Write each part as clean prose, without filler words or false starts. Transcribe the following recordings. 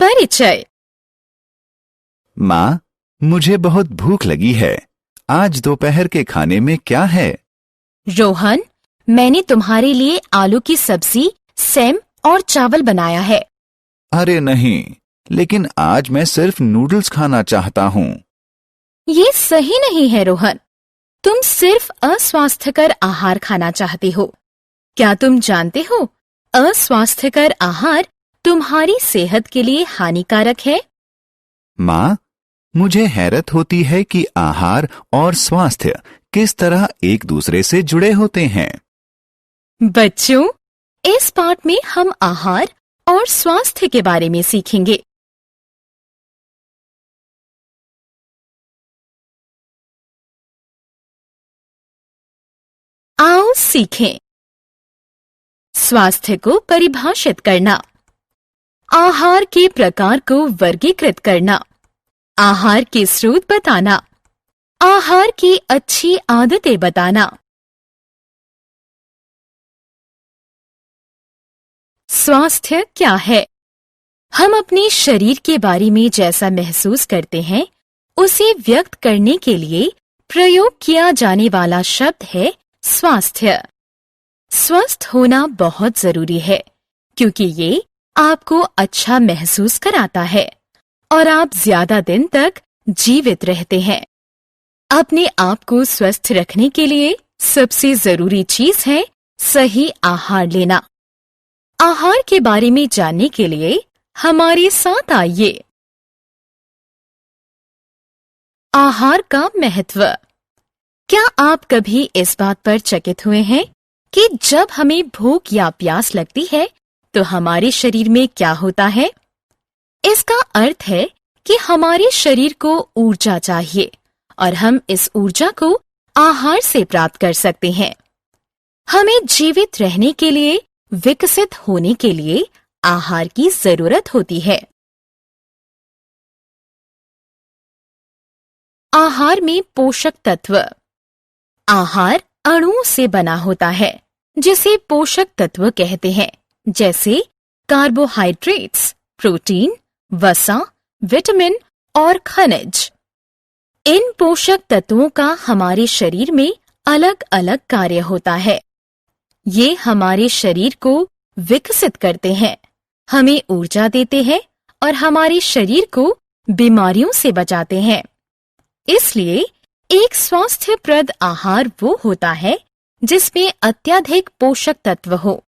परिचय। माँ, मुझे बहुत भूख लगी है। आज दोपहर के खाने में क्या है? रोहन, मैंने तुम्हारे लिए आलू की सब्जी, सेम और चावल बनाया है। अरे नहीं, लेकिन आज मैं सिर्फ नूडल्स खाना चाहता हूँ। ये सही नहीं है रोहन। तुम सिर्फ अस्वास्थ्यकर आहार खाना चाहते हो। क्या तुम जानते हो, अस्वास्थ्यकर आहार तुम्हारी सेहत के लिए हानिकारक है। माँ, मुझे हैरत होती है कि आहार और स्वास्थ्य किस तरह एक दूसरे से जुड़े होते हैं। बच्चों, इस पाठ में हम आहार और स्वास्थ्य के बारे में सीखेंगे। आओ सीखें। स्वास्थ्य को परिभाषित करना, आहार के प्रकार को वर्गीकृत करना, आहार के स्रोत बताना, आहार की अच्छी आदतें बताना। स्वास्थ्य क्या है? हम अपने शरीर के बारे में जैसा महसूस करते हैं, उसे व्यक्त करने के लिए प्रयोग किया जाने वाला शब्द है स्वास्थ्य। स्वस्थ होना बहुत जरूरी है, क्योंकि ये आपको अच्छा महसूस कराता है और आप ज्यादा दिन तक जीवित रहते हैं। अपने आप को स्वस्थ रखने के लिए सबसे जरूरी चीज है सही आहार लेना। आहार के बारे में जानने के लिए हमारे साथ आइए। आहार का महत्व। क्या आप कभी इस बात पर चकित हुए हैं कि जब हमें भूख या प्यास लगती है तो हमारे शरीर में क्या होता है? इसका अर्थ है कि हमारे शरीर को ऊर्जा चाहिए और हम इस ऊर्जा को आहार से प्राप्त कर सकते हैं। हमें जीवित रहने के लिए, विकसित होने के लिए आहार की जरूरत होती है। आहार में पोषक तत्व। आहार अणुओं से बना होता है, जिसे पोषक तत्व कहते हैं, जैसे कार्बोहाइड्रेट्स, प्रोटीन, वसा, विटामिन और खनिज। इन पोषक तत्वों का हमारे शरीर में अलग अलग कार्य होता है। ये हमारे शरीर को विकसित करते हैं, हमें ऊर्जा देते हैं और हमारे शरीर को बीमारियों से बचाते हैं। इसलिए एक स्वास्थ्यप्रद आहार वो होता है जिसमें अत्यधिक पोषक तत्व हो।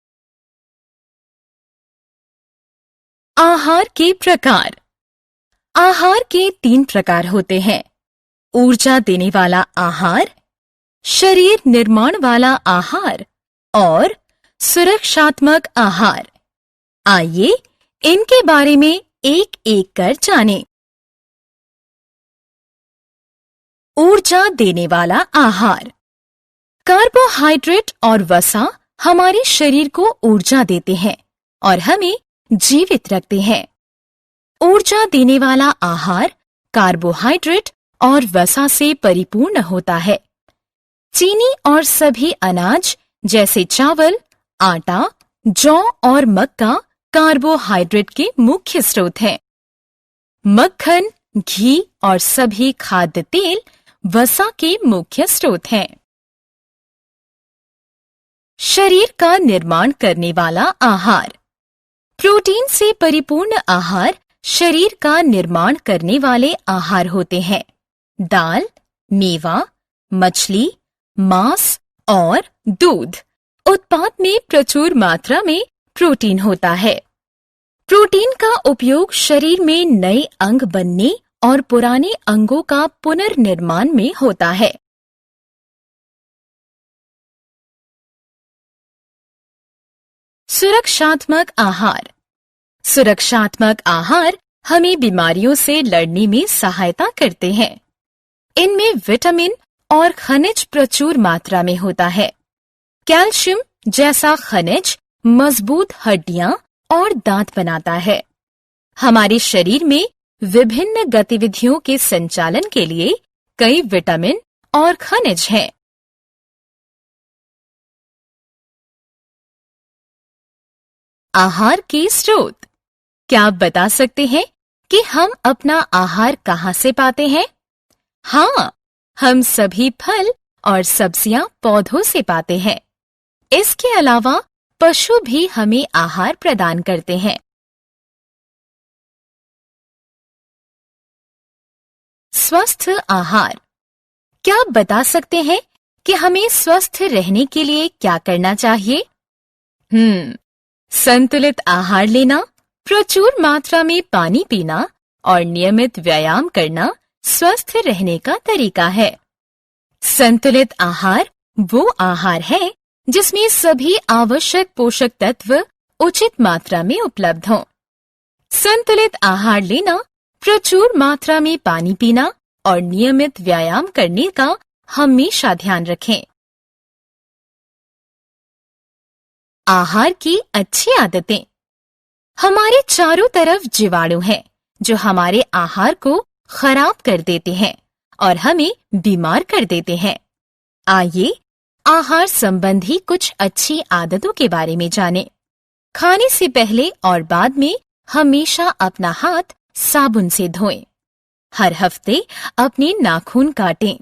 आहार के प्रकार। आहार के 3 प्रकार होते हैं: ऊर्जा देने वाला आहार, शरीर निर्माण वाला आहार और सुरक्षात्मक आहार। आइए इनके बारे में एक एक कर जानें। ऊर्जा देने वाला आहार। कार्बोहाइड्रेट और वसा हमारे शरीर को ऊर्जा देते हैं और हमें जीवित रखते हैं। ऊर्जा देने वाला आहार कार्बोहाइड्रेट और वसा से परिपूर्ण होता है। चीनी और सभी अनाज जैसे चावल, आटा, जौ और मक्का कार्बोहाइड्रेट के मुख्य स्रोत हैं। मक्खन, घी और सभी खाद्य तेल वसा के मुख्य स्रोत हैं। शरीर का निर्माण करने वाला आहार। प्रोटीन से परिपूर्ण आहार शरीर का निर्माण करने वाले आहार होते हैं। दाल, मेवा, मछली, मांस और दूध उत्पाद में प्रचुर मात्रा में प्रोटीन होता है। प्रोटीन का उपयोग शरीर में नए अंग बनने और पुराने अंगों का पुनर्निर्माण में होता है। सुरक्षात्मक आहार। सुरक्षात्मक आहार हमें बीमारियों से लड़ने में सहायता करते हैं। इनमें विटामिन और खनिज प्रचुर मात्रा में होता है। कैल्शियम जैसा खनिज मजबूत हड्डियां और दांत बनाता है। हमारे शरीर में विभिन्न गतिविधियों के संचालन के लिए कई विटामिन और खनिज हैं। आहार के स्रोत। क्या आप बता सकते हैं कि हम अपना आहार कहाँ से पाते हैं? हाँ, हम सभी फल और सब्जियां पौधों से पाते हैं। इसके अलावा पशु भी हमें आहार प्रदान करते हैं। स्वस्थ आहार। क्या आप बता सकते हैं कि हमें स्वस्थ रहने के लिए क्या करना चाहिए? संतुलित आहार लेना, प्रचुर मात्रा में पानी पीना और नियमित व्यायाम करना स्वस्थ रहने का तरीका है। संतुलित आहार वो आहार है जिसमें सभी आवश्यक पोषक तत्व उचित मात्रा में उपलब्ध हों। संतुलित आहार लेना, प्रचुर मात्रा में पानी पीना और नियमित व्यायाम करने का हमेशा ध्यान रखें। आहार की अच्छी आदतें। हमारे चारों तरफ जीवाणु हैं जो हमारे आहार को खराब कर देते हैं और हमें बीमार कर देते हैं। आइए आहार संबंधी कुछ अच्छी आदतों के बारे में जानें। खाने से पहले और बाद में हमेशा अपना हाथ साबुन से धोएं। हर हफ्ते अपने नाखून काटें।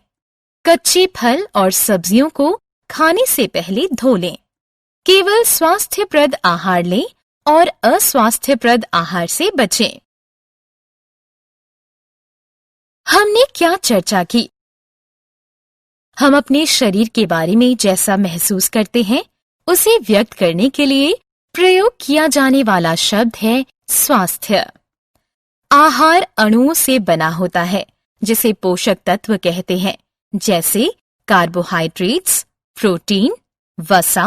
कच्चे फल और सब्जियों को खाने से पहले धो लें। केवल स्वास्थ्यप्रद आहार लें और अस्वास्थ्यप्रद आहार से बचें। हमने क्या चर्चा की? हम अपने शरीर के बारे में जैसा महसूस करते हैं उसे व्यक्त करने के लिए प्रयोग किया जाने वाला शब्द है स्वास्थ्य। आहार अणुओं से बना होता है जिसे पोषक तत्व कहते हैं, जैसे कार्बोहाइड्रेट्स, प्रोटीन, वसा,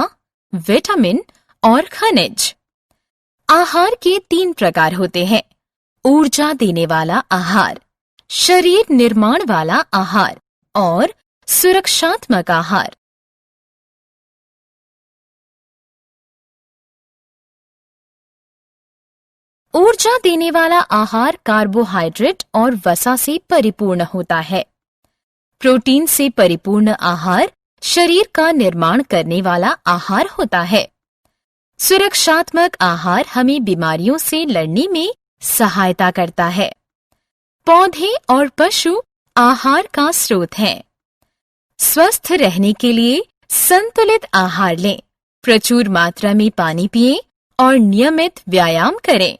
विटामिन और खनिज। आहार के 3 प्रकार होते हैं: ऊर्जा देने वाला आहार, शरीर निर्माण वाला आहार और सुरक्षात्मक आहार। ऊर्जा देने वाला आहार कार्बोहाइड्रेट और वसा से परिपूर्ण होता है। प्रोटीन से परिपूर्ण आहार शरीर का निर्माण करने वाला आहार होता है। सुरक्षात्मक आहार हमें बीमारियों से लड़ने में सहायता करता है। पौधे और पशु आहार का स्रोत हैं। स्वस्थ रहने के लिए संतुलित आहार लें, प्रचुर मात्रा में पानी पिएं और नियमित व्यायाम करें।